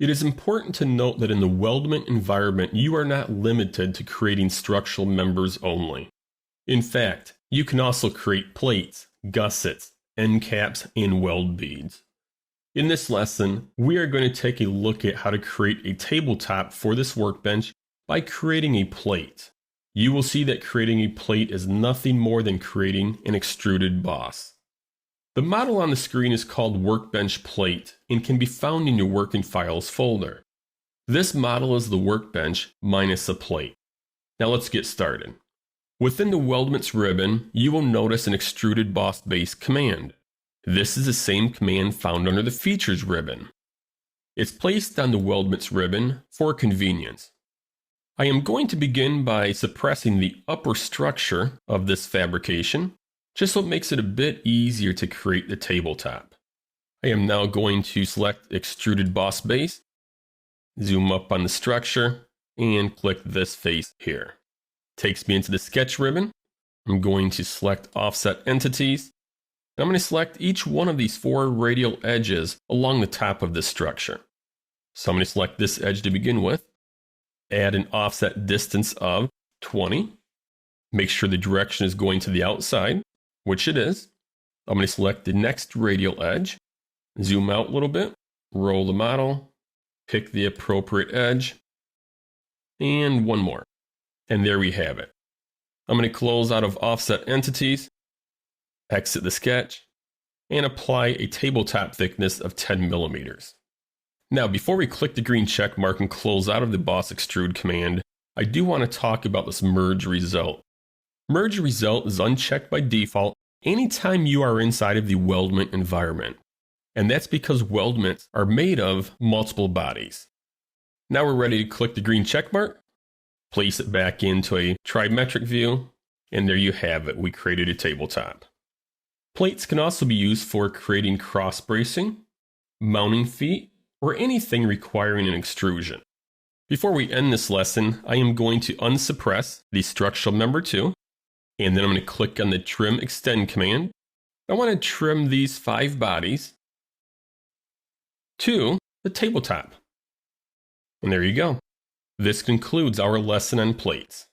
It is important to note that in the weldment environment, you are not limited to creating structural members only. In fact, you can also create plates, gussets, end caps, and weld beads. In this lesson, we are going to take a look at how to create a tabletop for this workbench by creating a plate. You will see that creating a plate is nothing more than creating an extruded boss. The model on the screen is called Workbench Plate and can be found in your Working Files folder. This model is the workbench minus a plate. Now let's get started. Within the Weldments ribbon, you will notice an Extruded Boss Base command. This is the same command found under the Features ribbon. It's placed on the Weldments ribbon for convenience. I am going to begin by suppressing the upper structure of this fabrication, just so it makes it a bit easier to create the tabletop. I am now going to select Extruded Boss Base, zoom up on the structure, and click this face here. Takes me into the Sketch ribbon. I'm going to select Offset Entities. I'm going to select each one of these 4 radial edges along the top of this structure. So I'm going to select this edge to begin with. Add an offset distance of 20. Make sure the direction is going to the outside, which it is. I'm going to select the next radial edge, zoom out a little bit, roll the model, pick the appropriate edge, and one more. And there we have it. I'm going to close out of Offset Entities, exit the sketch, and apply a tabletop thickness of 10 millimeters. Now, before we click the green check mark and close out of the Boss Extrude command, I do want to talk about this Merge Result. Merge Result is unchecked by default anytime you are inside of the weldment environment. And that's because weldments are made of multiple bodies. Now we're ready to click the green check mark, place it back into a trimetric view, and there you have it. We created a tabletop. Plates can also be used for creating cross bracing, mounting feet, or anything requiring an extrusion. Before we end this lesson, I am going to unsuppress the structural member 2, and then I'm going to click on the Trim Extend command. I want to trim these 5 bodies to the tabletop. And there you go. This concludes our lesson on plates.